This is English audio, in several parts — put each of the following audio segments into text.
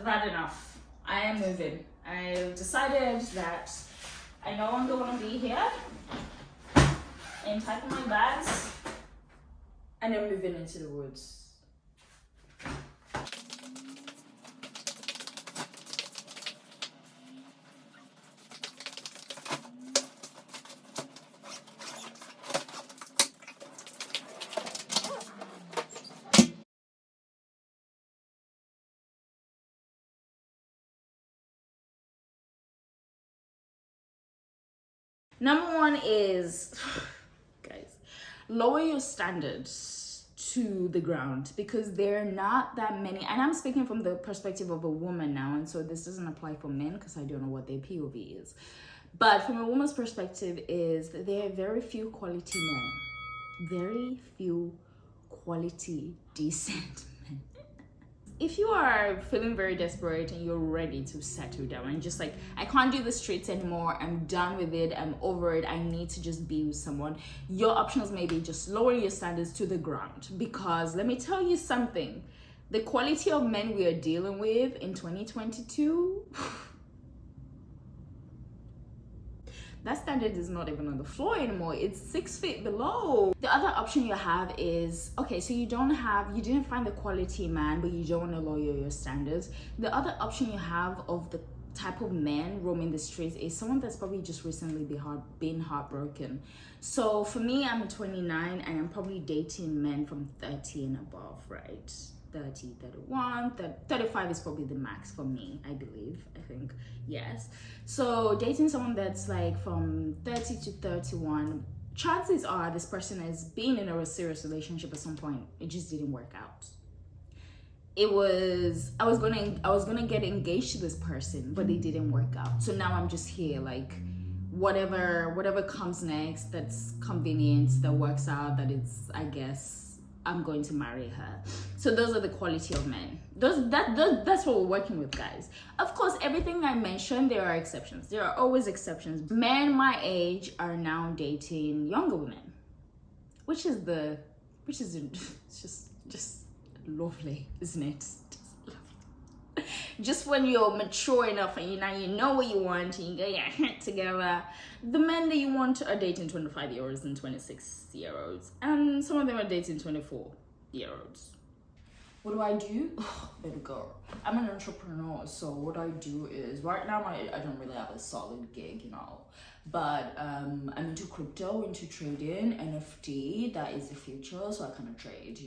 that enough. I am moving. I've decided that I no longer want to be here. I'm packing my bags and I'm moving into the woods. Number one is, guys, lower your standards to the ground, because there are not that many, and I'm speaking from the perspective of a woman now, and so this doesn't apply for men because I don't know what their POV is. But from a woman's perspective is that there are very few quality men. Very few quality, decent men. If you are feeling very desperate and you're ready to settle down and just like, I can't do the streets anymore, I'm done with it, I'm over it, I need to just be with someone, your options may be just lower your standards to the ground. Because let me tell you something, the quality of men we are dealing with in 2022, that standard is not even on the floor anymore. It's 6 feet below. The other option you have is, okay, so you didn't find the quality man, but you don't want to lower your standards. The other option you have of the type of man roaming the streets is someone that's probably just recently been heartbroken. So for me, I'm 29 and I'm probably dating men from 30 and above, right? 30, 31, 35 is probably the max for me, I think, yes. So dating someone that's like from 30 to 31, chances are this person has been in a serious relationship at some point. It just didn't work out. I was gonna get engaged to this person, but it didn't work out. So now I'm just here like, whatever comes next, that's convenient, that works out, that it's, I guess, I'm going to marry her. So those are the quality of men. That's what we're working with, guys. Of course, everything I mentioned, there are exceptions. There are always exceptions. Men my age are now dating younger women, which is just lovely, isn't it? Just when you're mature enough and you know what you want and you get your head together, the men that you want are dating 25-year-olds and 26-year-olds, and some of them are dating 24-year-olds. What do I do? Oh, baby girl, I'm an entrepreneur, so what I do is, right now I don't really have a solid gig, but I'm into crypto, into trading, NFT. That is the future, so I kind of trade,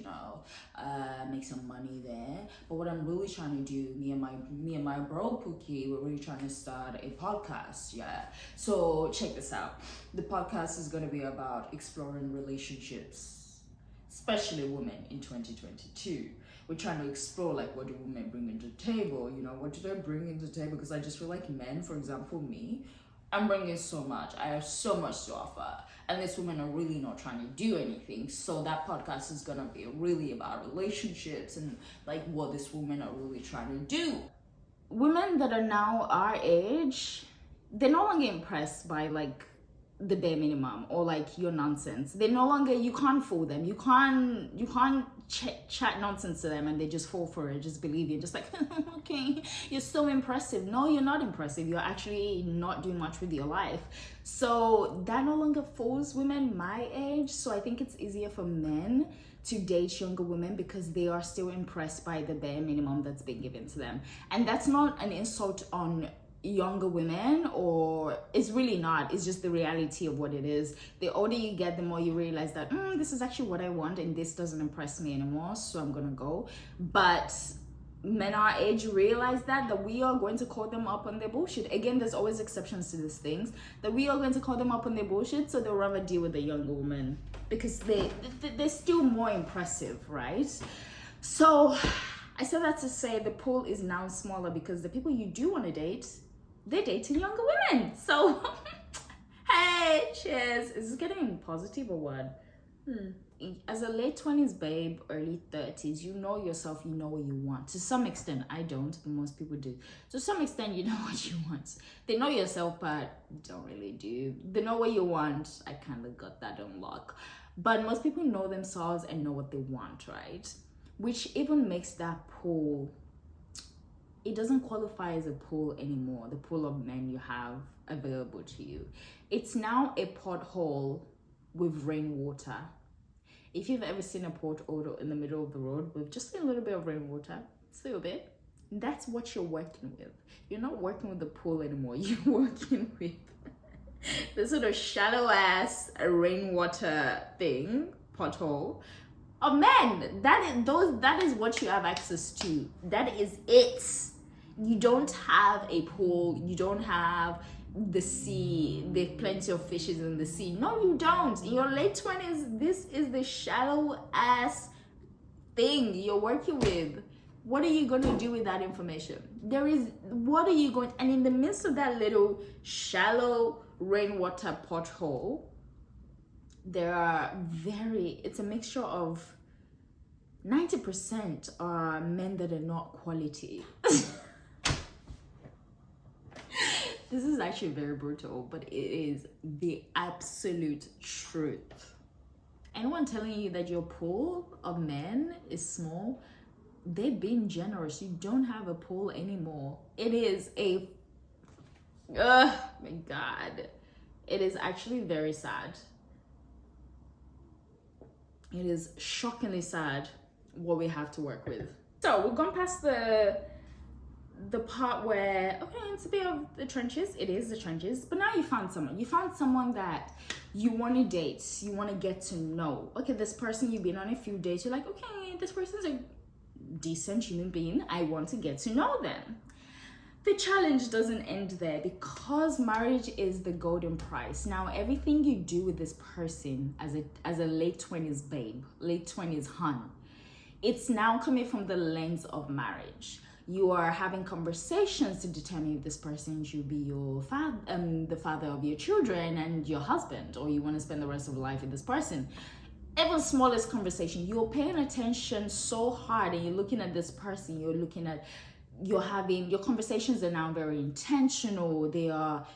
make some money there. But what I'm really trying to do, me and my bro Pookie, we're really trying to start a podcast. Yeah, so check this out. The podcast is going to be about exploring relationships, especially women in 2022. We're trying to explore, like, what do women bring into the table? What do they bring into the table? Because I just feel like men, for example, me, I'm bringing so much. I have so much to offer. And these women are really not trying to do anything. So that podcast is going to be really about relationships and, like, what these women are really trying to do. Women that are now our age, they're no longer impressed by, like, the bare minimum or like your nonsense. They're no longer, you can't fool them. You can't chat nonsense to them and they just fall for it, just believe you, just like, okay, you're so impressive. No, you're not impressive. You're actually not doing much with your life. So that no longer fools women my age. So I think it's easier for men to date younger women because they are still impressed by the bare minimum that's been given to them. And that's not an insult on younger women, or it's really not, it's just the reality of what it is. The older you get, the more you realize that this is actually what I want and this doesn't impress me anymore, so I'm gonna go. But men our age realize that we are going to call them up on their bullshit. Again, there's always exceptions to these things, that we are going to call them up on their bullshit, so they'll rather deal with the younger woman because they're still more impressive, right? So I said that to say the pool is now smaller because the people you do want to date, they're dating younger women. So, hey, cheers. Is this getting positive or what? As a late 20s babe, early 30s, you know yourself, you know what you want. To some extent, I don't, but most people do. To some extent, you know what you want. They know yourself, but don't really do. They know what you want. I kind of got that on lock. But most people know themselves and know what they want, right? Which even makes that pool it doesn't qualify as a pool anymore, the pool of men you have available to you. It's now a pothole with rainwater. If you've ever seen a pothole in the middle of the road with just a little bit of rainwater, just a little bit, that's what you're working with. You're not working with the pool anymore. You're working with the sort of shallow ass rainwater thing, pothole of men. That is what you have access to. That is it. You don't have a pool. You don't have the sea. There's plenty of fishes in the sea. No, you don't. In your late 20s, this is the shallow ass thing you're working with. What are you going to do with that information? What are you going, and in the midst of that little shallow rainwater pothole, it's a mixture of 90% are men that are not quality. This is actually very brutal, but it is the absolute truth. Anyone telling you that your pool of men is small, they're being generous. You don't have a pool anymore. It is my God. It is actually very sad. It is shockingly sad what we have to work with. So we've gone past the part where, okay, it's a bit of the trenches. It is the trenches. But now you found someone. You found someone that you want to date. You want to get to know. Okay, this person, you've been on a few dates. You're like, okay, this person's a decent human being. I want to get to know them. The challenge doesn't end there, because marriage is the golden price. Now, everything you do with this person as a late 20s babe, late 20s hun, it's now coming from the lens of marriage. You are having conversations to determine if this person should be your the father of your children and your husband, or you want to spend the rest of your life with this person. Even smallest conversation, you're paying attention so hard, and you're looking at this person, you're having your conversations are now very intentional. They are,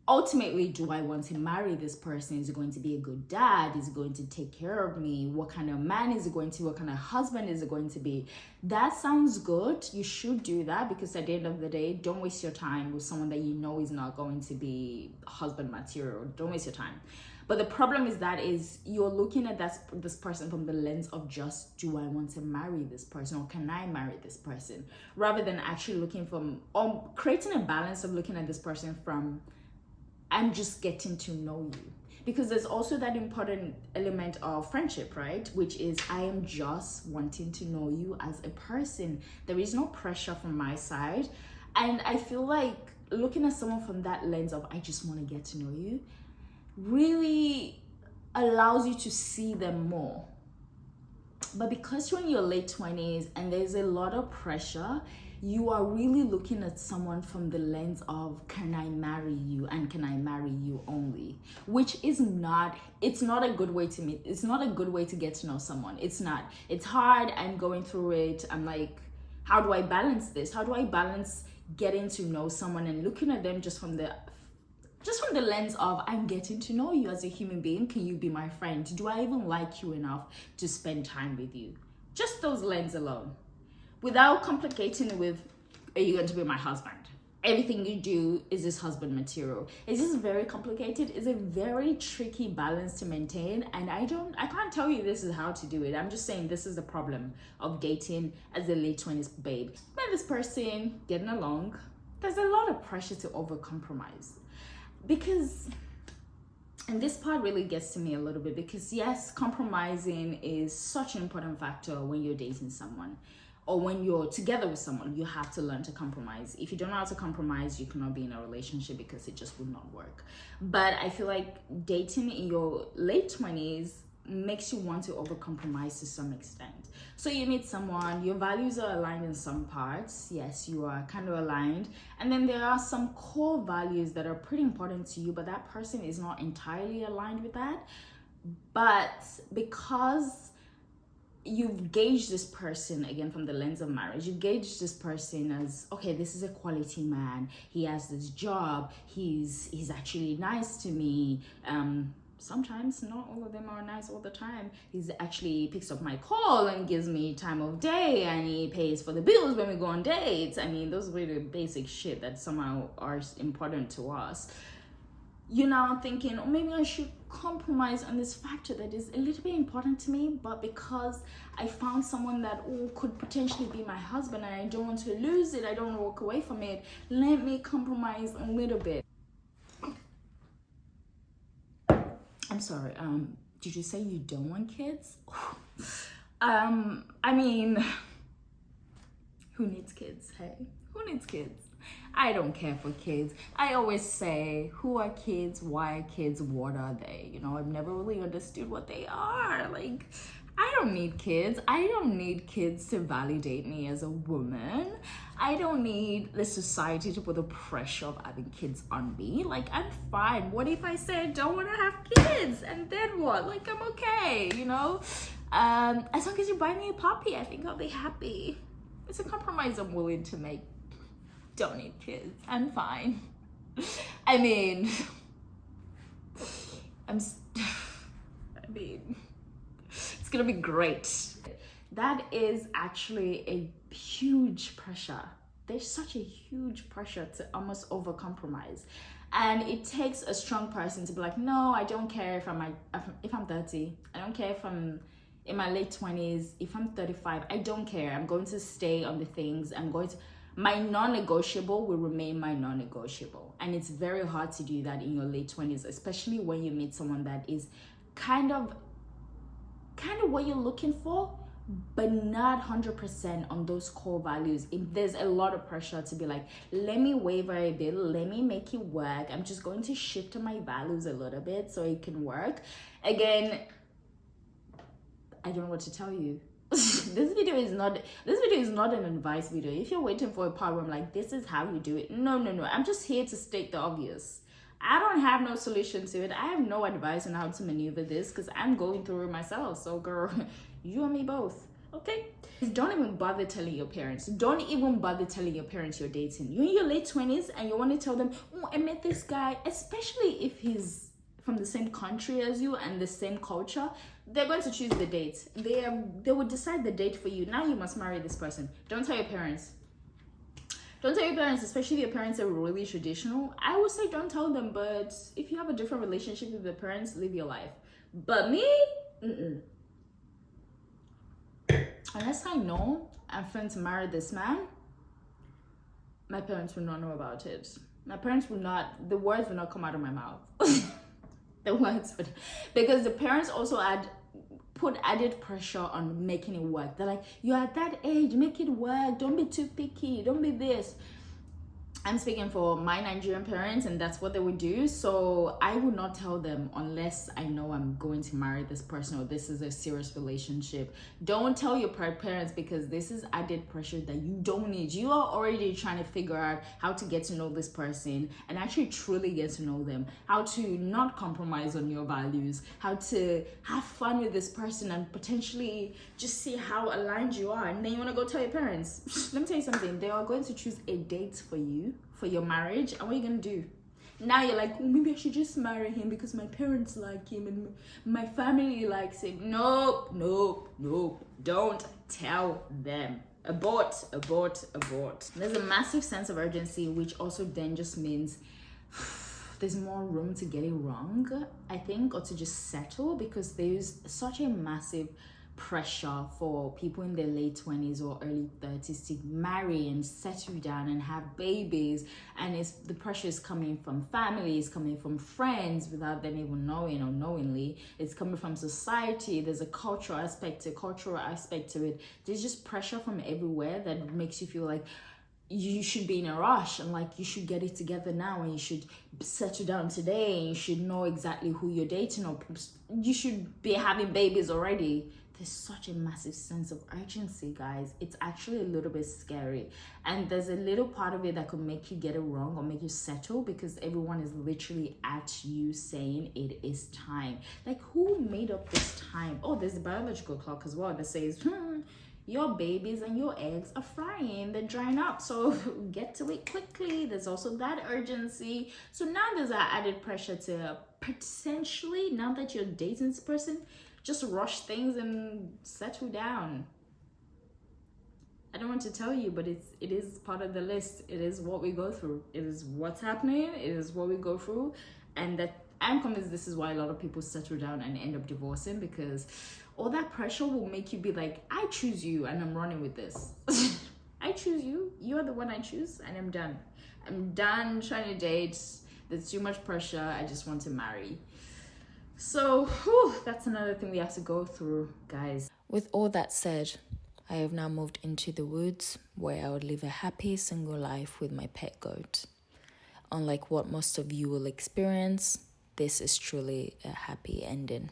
ultimately, do I want to marry this person? Is it going to be a good dad? Is it going to take care of me? What kind of man is it going to be? What kind of husband is it going to be? That sounds good. You should do that, because at the end of the day, don't waste your time with someone that you know is not going to be husband material. Don't waste your time. But the problem is you're looking at this person from the lens of just, do I want to marry this person, or can I marry this person? Rather than actually looking or creating a balance of looking at this person from, I'm just getting to know you. Because there's also that important element of friendship, right? Which is, I am just wanting to know you as a person. There is no pressure from my side. And I feel like looking at someone from that lens of, I just want to get to know you, really allows you to see them more. But because you're in your late 20s and there's a lot of pressure, you are really looking at someone from the lens of, can I marry you, and can I marry you only? Which is not, it's not a good way to meet. It's not a good way to get to know someone. It's not. It's hard. I'm going through it. I'm like, how do I balance this? How do I balance getting to know someone and looking at them just from the lens of, I'm getting to know you as a human being. Can you be my friend? Do I even like you enough to spend time with you? Just those lens alone. Without complicating it with, are you going to be my husband? Everything you do is this husband material. It's just very complicated. It's a very tricky balance to maintain. And I can't tell you this is how to do it. I'm just saying this is the problem of dating as a late 20s babe. Met this person, getting along. There's a lot of pressure to overcompromise. Because, and this part really gets to me a little bit, because yes, compromising is such an important factor when you're dating someone, or when you're together with someone. You have to learn to compromise. If you don't know how to compromise, you cannot be in a relationship, because it just would not work. But I feel like dating in your late 20s makes you want to overcompromise to some extent. So you meet someone, your values are aligned in some parts. Yes, you are kind of aligned. And then there are some core values that are pretty important to you, but that person is not entirely aligned with that. But because you've gauged this person, again, from the lens of marriage, you gauge this person as, okay, this is a quality man. He has this job. He's actually nice to me. sometimes not all of them are nice all the time. He actually picks up my call and gives me time of day, and he pays for the bills when we go on dates. I mean, those are really basic shit that somehow are important to us. You're now thinking, oh, maybe I should compromise on this factor that is a little bit important to me, but because I found someone that could potentially be my husband and I don't want to lose it, I don't want to walk away from it, let me compromise a little bit. I'm sorry, did you say you don't want kids? I mean, who needs kids, hey? Who needs kids? I don't care for kids. I always say, who are kids? Why are kids? What are they? You know, I've never really understood what they are. Like, I don't need kids. I don't need kids to validate me as a woman. I don't need the society to put the pressure of having kids on me. Like, I'm fine. What if I say I don't want to have kids? And then what? Like, I'm okay, you know? As long as you buy me a puppy, I think I'll be happy. It's a compromise I'm willing to make. Don't need kids. I'm fine. I mean, it's gonna be great. That is actually a huge pressure. There's such a huge pressure to almost over compromise, and it takes a strong person to be like, no, I don't care if I'm 30. I don't care if I'm in my late 20s. If I'm 35, I don't care. I'm going to stay on the things. My non-negotiable will remain my non-negotiable. And it's very hard to do that in your late 20s, especially when you meet someone that is kind of what you're looking for, but not 100% on those core values. There's a lot of pressure to be like, let me waver a bit, let me make it work. I'm just going to shift my values a little bit so it can work. Again, I don't know what to tell you. This video is not an advice video. If you're waiting for a part where I'm like, this is how you do it, no, I'm just here to state the obvious. I don't have no solution to it. I have no advice on how to maneuver this because I'm going through it myself. So girl, you and me both, okay? Don't even bother telling your parents. Don't even bother telling your parents you're dating. You're in your late 20s and you want to tell them, oh, I met this guy, especially if he's from the same country as you and the same culture. They're going to choose the date. They will decide the date for you. Now you must marry this person. Don't tell your parents. Don't tell your parents, especially if your parents are really traditional. I would say don't tell them, but if you have a different relationship with your parents, live your life. But me, unless I know I'm going to marry this man, my parents will not know about it. My parents will not, the words will not come out of my mouth. The words would, because the parents also put added pressure on making it work. They're like, you're at that age, make it work, don't be too picky, don't be this. I'm speaking for my Nigerian parents, and that's what they would do. So I would not tell them unless I know I'm going to marry this person or this is a serious relationship. Don't tell your parents, because this is added pressure that you don't need. You are already trying to figure out how to get to know this person and actually truly get to know them, how to not compromise on your values, how to have fun with this person and potentially just see how aligned you are. And then you want to go tell your parents. Let me tell you something. They are going to choose a date for you for your marriage, and what are you gonna do? Now you're like, oh, maybe I should just marry him because my parents like him and my family likes him. Nope. Don't tell them. Abort. There's a massive sense of urgency, which also then just means there's more room to get it wrong, I think, or to just settle, because there's such a massive pressure for people in their late 20s or early 30s to marry and settle down and have babies, and the pressure is coming from families, coming from friends without them even knowing or knowingly. It's coming from society. There's a cultural aspect to it. There's just pressure from everywhere that makes you feel like you should be in a rush and like you should get it together now, and you should settle down today, and you should know exactly who you're dating, or you should be having babies already. There's such a massive sense of urgency, guys. It's actually a little bit scary. And there's a little part of it that could make you get it wrong or make you settle, because everyone is literally at you saying it is time. Like, who made up this time? Oh, there's a biological clock as well that says, your babies and your eggs are frying, they're drying up, so get to it quickly. There's also that urgency. So now there's that added pressure to potentially, now that you're dating this person, just rush things and settle down. I don't want to tell you, but it is part of the list. It is what we go through. It is what's happening. It is what we go through. And that I'm convinced this is why a lot of people settle down and end up divorcing, because all that pressure will make you be like, I choose you and I'm running with this. I choose you. You're the one I choose, and I'm done. I'm done trying to date. There's too much pressure. I just want to marry. So that's another thing we have to go through, guys. With all that said, I have now moved into the woods where I would live a happy single life with my pet goat. Unlike what most of you will experience, this is truly a happy ending.